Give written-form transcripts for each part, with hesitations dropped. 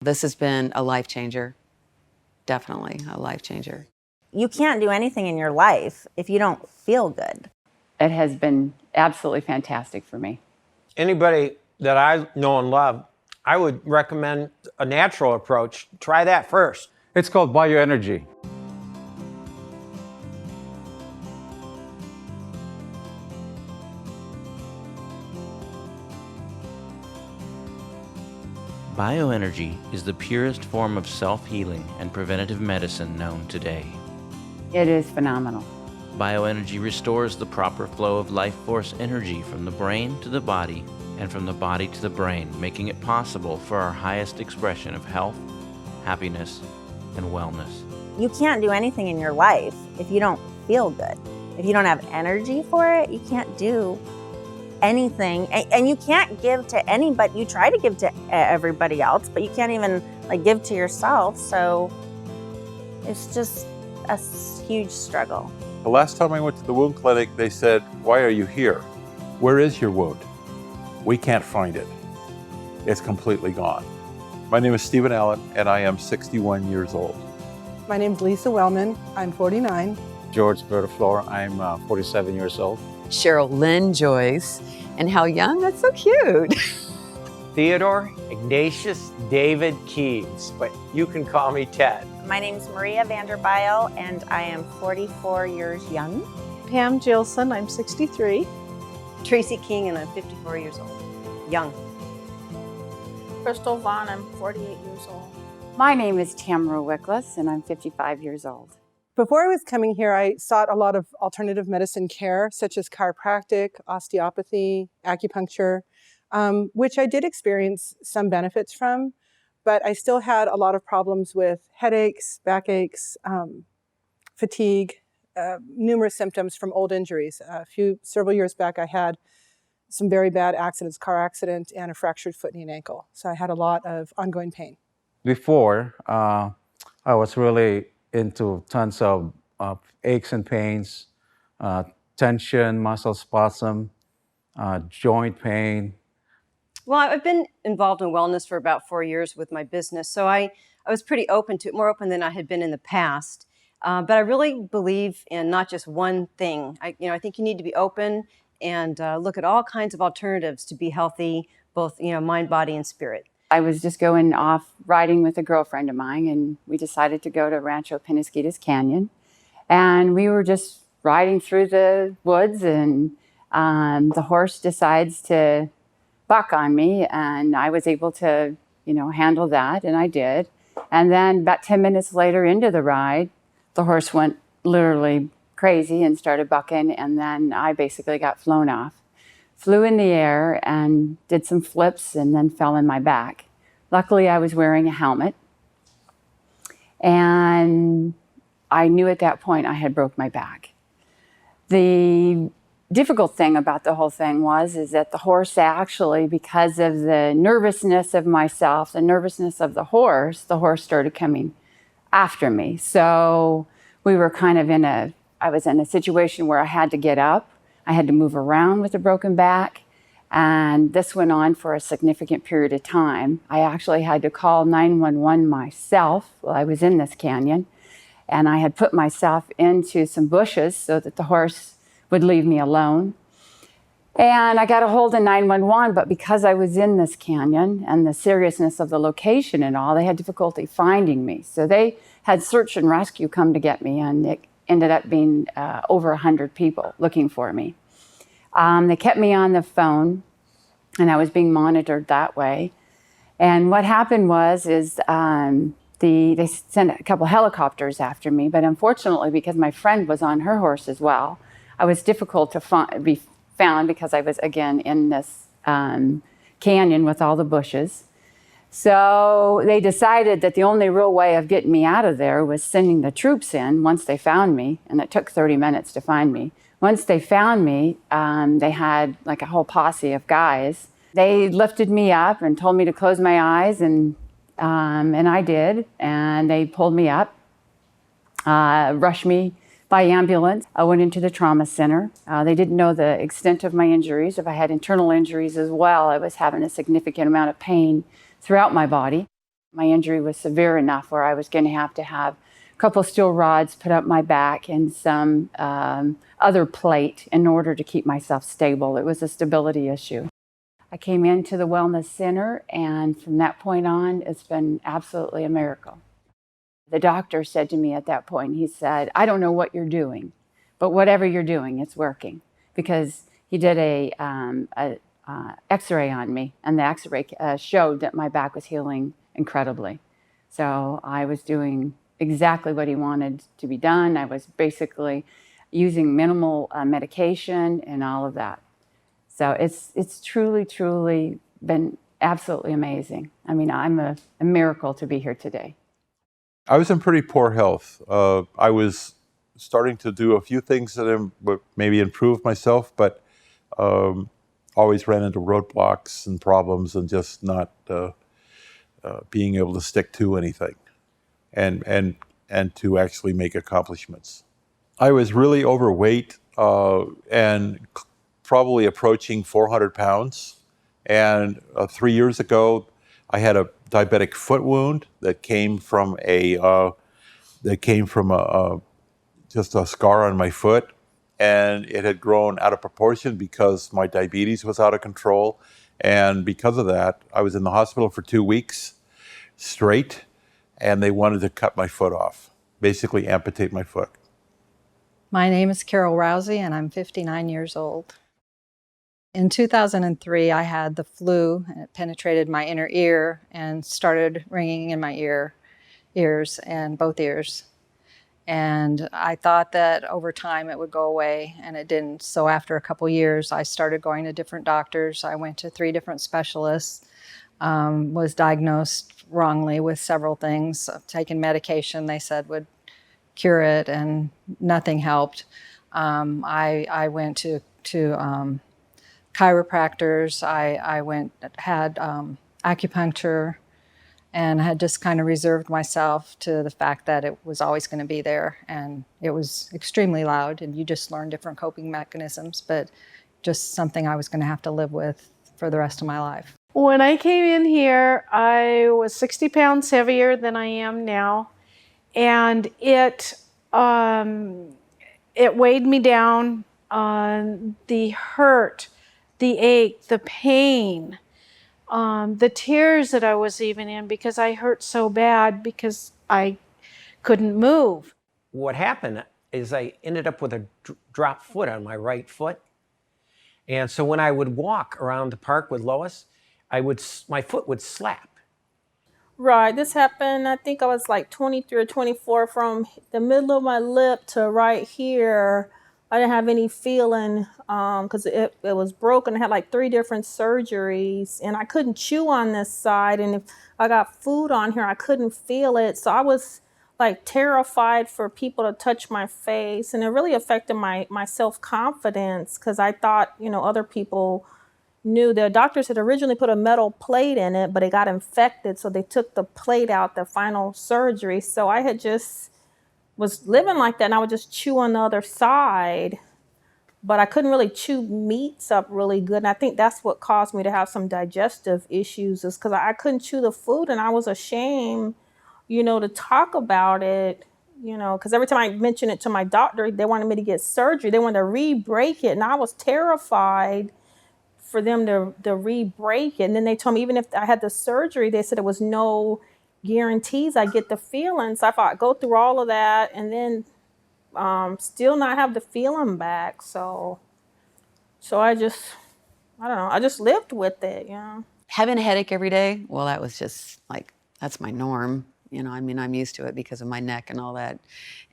This has been a life changer, definitely a life changer. You can't do anything in your life if you don't feel good. It has been absolutely fantastic for me. Anybody that I know and love, I would recommend a natural approach. Try that first. It's called Bioenergy. Bioenergy is the purest form of self-healing and preventative medicine known today. It is phenomenal. Bioenergy restores the proper flow of life force energy from the brain to the body and from the body to the brain, making it possible for our highest expression of health, happiness, and wellness. You can't do anything in your life if you don't feel good. If you don't have energy for it, you can't do anything. And you can't give to anybody. You try to give to everybody else, but you can't even give to yourself. So it's just a huge struggle. The last time I went to the wound clinic, they said, "Why are you here? Where is your wound?" We can't find it. It's completely gone. My name is Stephen Allen, and I am 61 years old. My name is Lisa Wellman. I'm 49. George Bertaflor. I'm 47 years old. Cheryl Lynn Joyce, and how young, that's so cute. Theodore Ignatius David Keeves, but you can call me Ted. My name is Maria Vanderbile, and I am 44 years young. Pam Gilson, I'm 63. Tracy King, and I'm 54 years old. Young. Crystal Vaughn, I'm 48 years old. My name is Tamara Wickless, and I'm 55 years old. Before I was coming here, I sought a lot of alternative medicine care, such as chiropractic, osteopathy, acupuncture, which I did experience some benefits from, but I still had a lot of problems with headaches, backaches, fatigue, numerous symptoms from old injuries. Several years back, I had some very bad accidents, car accident, and a fractured foot, knee, and ankle. So I had a lot of ongoing pain. Before, I was really into tons of aches and pains, tension, muscle spasm, joint pain. Well, I've been involved in wellness for about 4 years with my business, so I was pretty open to it, more open than I had been in the past. But I really believe in not just one thing. I think you need to be open and look at all kinds of alternatives to be healthy, both mind, body, and spirit. I was just going off riding with a girlfriend of mine, and we decided to go to Rancho Penasquitos Canyon. And we were just riding through the woods, and the horse decides to buck on me, and I was able to, handle that, and I did. And then about 10 minutes later into the ride, the horse went literally crazy and started bucking, and then I basically got flown off. Flew in the air and did some flips and then fell in my back. Luckily, I was wearing a helmet. And I knew at that point I had broke my back. The difficult thing about the whole thing is that the horse actually, because of the nervousness of myself, the nervousness of the horse started coming after me. So we were I was in a situation where I had to get up. I had to move around with a broken back, and this went on for a significant period of time. I actually had to call 911 myself while I was in this canyon, and I had put myself into some bushes so that the horse would leave me alone. And I got a hold of 911, but because I was in this canyon and the seriousness of the location and all, they had difficulty finding me. So they had search and rescue come to get me, and it ended up being over 100 people looking for me. They kept me on the phone, and I was being monitored that way. And what happened they sent a couple helicopters after me, but unfortunately, because my friend was on her horse as well, I was difficult to be found because I was, again, in this canyon with all the bushes. So they decided that the only real way of getting me out of there was sending the troops in once they found me, and it took 30 minutes to find me. Once they found me, they had a whole posse of guys. They lifted me up and told me to close my eyes, and I did, and they pulled me up, rushed me by ambulance. I went into the trauma center. They didn't know the extent of my injuries. If I had internal injuries as well, I was having a significant amount of pain throughout my body. My injury was severe enough where I was going to have a couple steel rods put up my back and some other plate in order to keep myself stable. It was a stability issue. I came into the Wellness Center, and from that point on, it's been absolutely a miracle. The doctor said to me at that point, he said, "I don't know what you're doing, but whatever you're doing, it's working." Because he did a x-ray on me, and the x-ray showed that my back was healing incredibly. So I was doing exactly what he wanted to be done. I was basically using minimal medication and all of that. So it's truly, truly been absolutely amazing. I mean, I'm a miracle to be here today. I was in pretty poor health. I was starting to do a few things that would maybe improve myself, but always ran into roadblocks and problems and just not being able to stick to anything and to actually make accomplishments. I was really overweight and probably approaching 400 pounds. And 3 years ago, I had a diabetic foot wound that came from just a scar on my foot, and it had grown out of proportion because my diabetes was out of control. And because of that, I was in the hospital for 2 weeks straight, and they wanted to cut my foot off, basically amputate my foot. My name is Carol Rousey, and I'm 59 years old. In 2003, I had the flu, and it penetrated my inner ear and started ringing in my ears and both ears. And I thought that over time it would go away, and it didn't. So after a couple years, I started going to different doctors. I went to 3 different specialists, was diagnosed wrongly with several things, taken medication they said would cure it, and nothing helped. I went to chiropractors. I had acupuncture, and I had just kind of reserved myself to the fact that it was always going to be there, and it was extremely loud, and you just learn different coping mechanisms, but just something I was going to have to live with for the rest of my life. When I came in here, I was 60 pounds heavier than I am now, and it weighed me down. The hurt, the ache, the pain, the tears that I was even in because I hurt so bad because I couldn't move. What happened is I ended up with a dropped foot on my right foot. And so when I would walk around the park with Lois, my foot would slap. Right, this happened, I think I was like 23 or 24, from the middle of my lip to right here. I didn't have any feeling because it was broken. I had like 3 different surgeries, and I couldn't chew on this side. And if I got food on here, I couldn't feel it. So I was like terrified for people to touch my face. And it really affected my self-confidence because I thought, other people knew. The doctors had originally put a metal plate in it, but it got infected. So they took the plate out, the final surgery. So I had just was living like that, and I would just chew on the other side, but I couldn't really chew meats up really good. And I think that's what caused me to have some digestive issues, is because I couldn't chew the food, and I was ashamed, to talk about it, because every time I mentioned it to my doctor, they wanted me to get surgery. They wanted to re-break it, and I was terrified for them to re-break it. And then they told me even if I had the surgery, they said there was no guarantees I get the feeling. So I thought I'd go through all of that and then still not have the feeling back. So I just lived with it, Having a headache every day, well, that was just like, that's my norm. I'm used to it because of my neck and all that,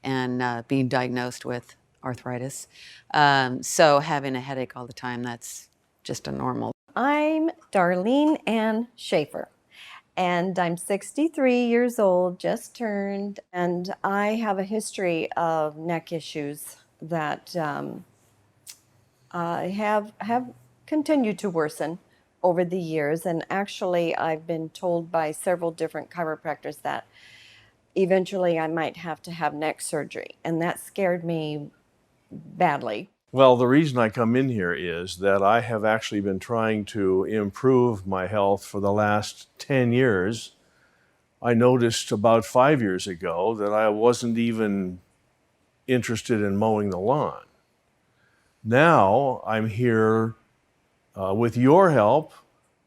and being diagnosed with arthritis. So having a headache all the time, that's just a normal. I'm Darlene Ann Schaefer, and I'm 63 years old, just turned, and I have a history of neck issues that have continued to worsen over the years. And actually, I've been told by several different chiropractors that eventually I might have to have neck surgery, and that scared me badly. Well, the reason I come in here is that I have actually been trying to improve my health for the last 10 years I noticed about 5 years ago that I wasn't even interested in mowing the lawn. Now I'm here with your help,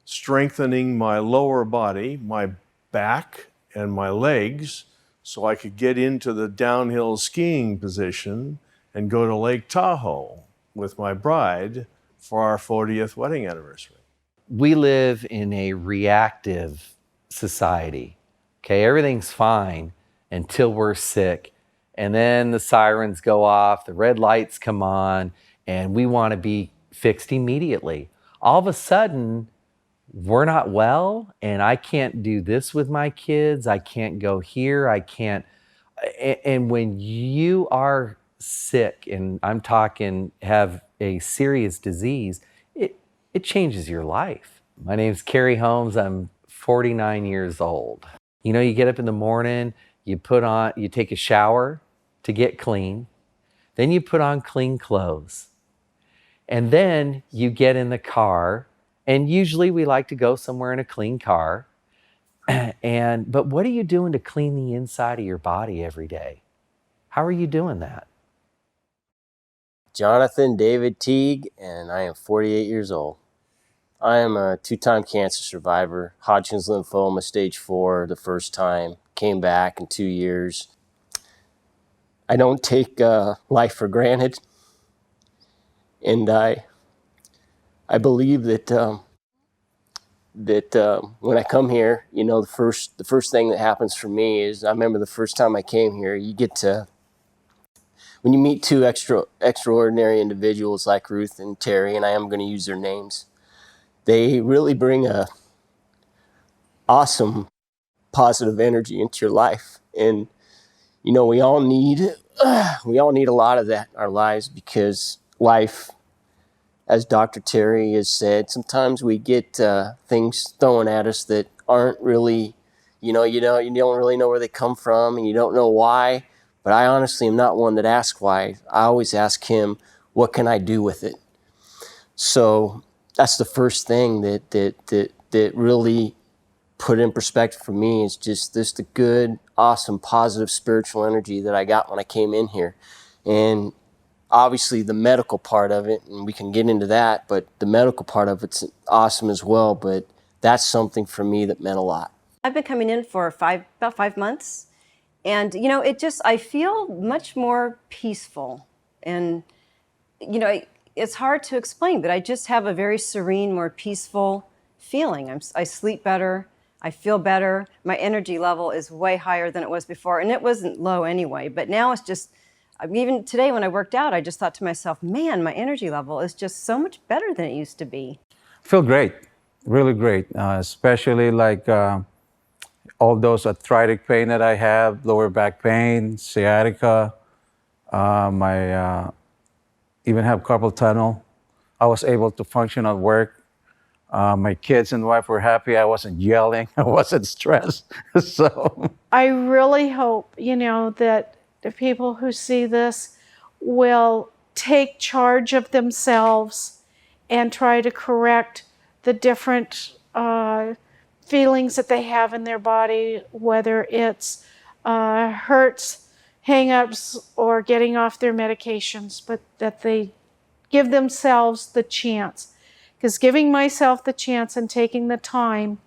strengthening my lower body, my back and my legs, so I could get into the downhill skiing position and go to Lake Tahoe with my bride for our 40th wedding anniversary. We live in a reactive society. Okay, everything's fine until we're sick. And then the sirens go off, the red lights come on, and we want to be fixed immediately. All of a sudden, we're not well, and I can't do this with my kids. I can't go here. I can't. And when you are sick, and I'm talking have a serious disease, it changes your life. My name's Kerry Holmes. I'm 49 years old. You know, you get up in the morning, you take a shower to get clean, then you put on clean clothes, and then you get in the car, and usually we like to go somewhere in a clean car. But what are you doing to clean the inside of your body every day? How are you doing that? Jonathan David Teague, and I am 48 years old. I am a 2-time cancer survivor, Hodgkin's lymphoma, stage 4, the first time, came back in 2 years. I don't take life for granted, and I believe that when I come here, you know, the first thing that happens for me is, I remember the first time I came here, when you meet two extraordinary individuals like Ruth and Terry, and I am going to use their names, they really bring a awesome positive energy into your life. And, you know, we all need a lot of that in our lives, because life, as Dr. Terry has said, sometimes we get things thrown at us that aren't really, you don't really know where they come from, and you don't know why. But I honestly am not one that asks why. I always ask him, what can I do with it? So that's the first thing that really put in perspective for me, is just the good, awesome, positive spiritual energy that I got when I came in here. And obviously the medical part of it, and we can get into that, but the medical part of it's awesome as well. But that's something for me that meant a lot. I've been coming in for about 5 months. And, you know, I feel much more peaceful. And, you know, it's hard to explain, but I just have a very serene, more peaceful feeling. I sleep better. I feel better. My energy level is way higher than it was before. And it wasn't low anyway, but now it's just, even today when I worked out, I just thought to myself, man, my energy level is just so much better than it used to be. I feel great, really great, especially like all those arthritic pain that I have, lower back pain, sciatica, even have carpal tunnel. I was able to function at work. My kids and wife were happy. I wasn't yelling. I wasn't stressed. So I really hope, you know, that the people who see this will take charge of themselves and try to correct the different feelings that they have in their body, whether it's hurts, hang-ups, or getting off their medications, but that they give themselves the chance. Because giving myself the chance and taking the time,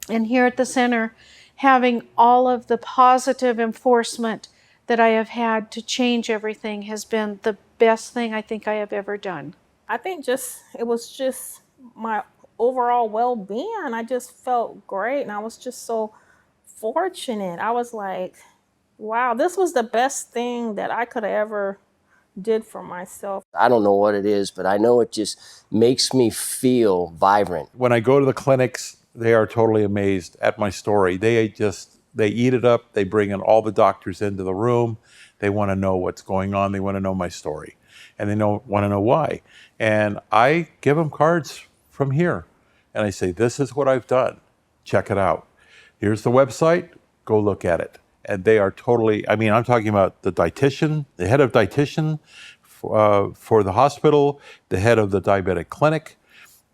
and here at the center, having all of the positive enforcement that I have had to change everything has been the best thing I think I have ever done. I think it was just my overall well-being. I just felt great, and I was just so fortunate. I was like, wow, this was the best thing that I could have ever did for myself. I don't know what it is, but I know it just makes me feel vibrant. When I go to the clinics, they are totally amazed at my story. They eat it up. They bring in all the doctors into the room. They want to know what's going on. They want to know my story, and they want to know why. And I give them cards from here, and I say, this is what I've done. Check it out. Here's the website. Go look at it. And they are totally, I mean, I'm talking about the dietitian, the head of dietitian for the hospital, the head of the diabetic clinic,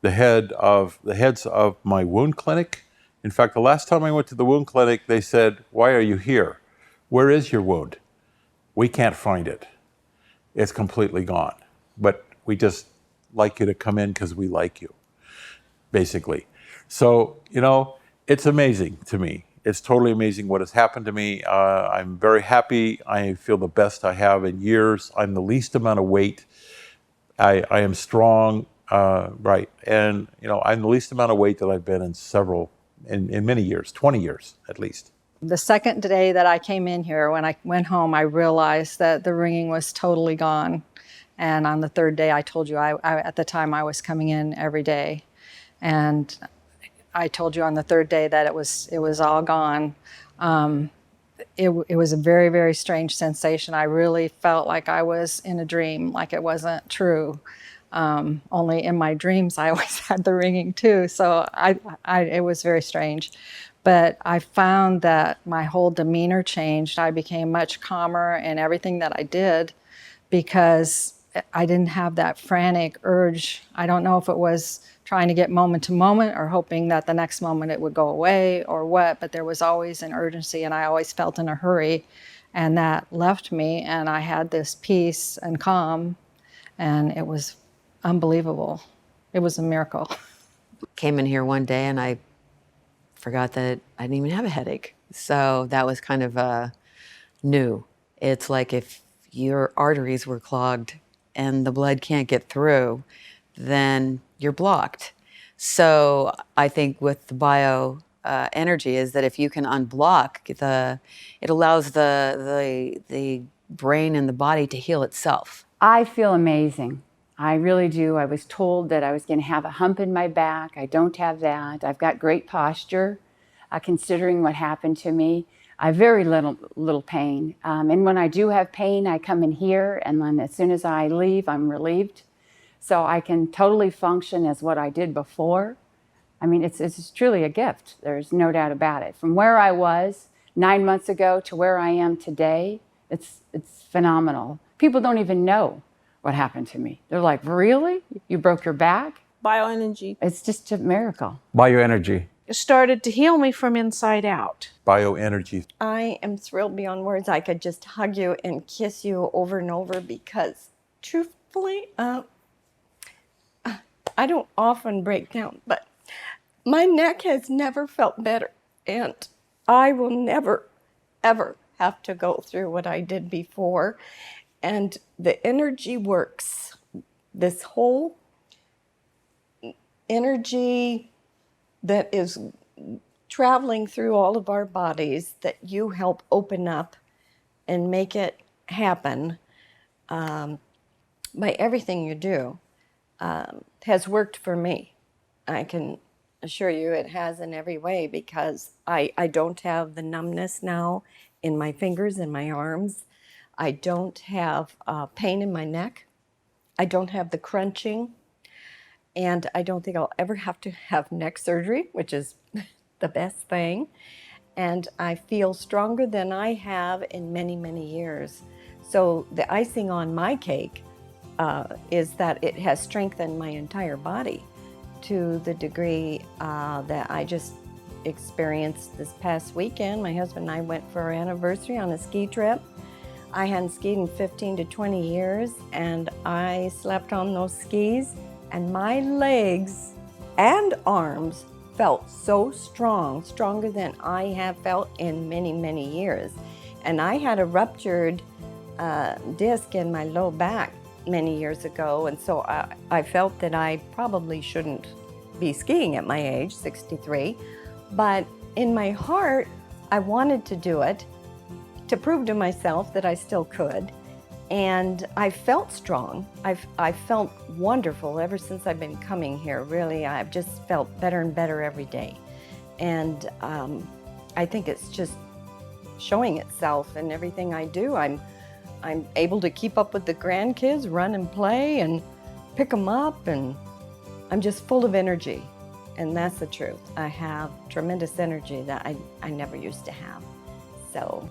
the heads of my wound clinic, In fact, the last time I went to the wound clinic, they said, "Why are you here? Where is your wound? We can't find it. It's completely gone. But we just like you to come in because we like you," basically. So, it's amazing to me. It's totally amazing what has happened to me. I'm very happy. I feel the best I have in years. I'm the least amount of weight. I am strong, right. And, I'm the least amount of weight that I've been in many years, 20 years at least. The second day that I came in here, when I went home, I realized that the ringing was totally gone. And on the third day, I told you, at the time I was coming in every day. And I told you on the third day that it was all gone. It was a very, very strange sensation. I really felt like I was in a dream, like it wasn't true. Only in my dreams, I always had the ringing too. So it was very strange. But I found that my whole demeanor changed. I became much calmer in everything that I did because I didn't have that frantic urge. I don't know if it was trying to get moment to moment or hoping that the next moment it would go away or what, but there was always an urgency and I always felt in a hurry. And that left me and I had this peace and calm and it was unbelievable. It was a miracle. Came in here one day and I forgot that I didn't even have a headache. So that was kind of new. It's like if your arteries were clogged and the blood can't get through, then you're blocked. So I think with the bioenergy is that if you can unblock it allows the brain and the body to heal itself. I feel amazing. I really do. I was told that I was going to have a hump in my back. I don't have that. I've got great posture, considering what happened to me. I have very little pain. And when I do have pain, I come in here, and then as soon as I leave, I'm relieved. So I can totally function as what I did before. I mean, it's truly a gift. There's no doubt about it. From where I was 9 months ago to where I am today, it's phenomenal. People don't even know what happened to me. They're like, "Really? You broke your back?" Bioenergy. It's just a miracle. Bioenergy. It started to heal me from inside out. Bioenergy. I am thrilled beyond words. I could just hug you and kiss you over and over because truthfully, I don't often break down, but my neck has never felt better. And I will never, ever have to go through what I did before. And the energy works. This whole energy that is traveling through all of our bodies that you help open up and make it happen by everything you do has worked for me. I can assure you it has in every way because I don't have the numbness now in my fingers and my arms. I don't have pain in my neck. I don't have the crunching. And I don't think I'll ever have to have neck surgery, which is the best thing. And I feel stronger than I have in many, many years. So the icing on my cake is that it has strengthened my entire body to the degree that I just experienced this past weekend. My husband and I went for our anniversary on a ski trip. I hadn't skied in 15 to 20 years, and I slept on those skis, and my legs and arms felt so strong, stronger than I have felt in many, many years. And I had a ruptured disc in my low back many years ago, and so I felt that I probably shouldn't be skiing at my age, 63. But in my heart, I wanted to do it to prove to myself that I still could. And I felt strong. I felt wonderful ever since I've been coming here. Really, I've just felt better and better every day. And I think it's just showing itself in everything I do. I'm able to keep up with the grandkids, run and play and pick them up, and I'm just full of energy. And that's the truth. I have tremendous energy that I never used to have. So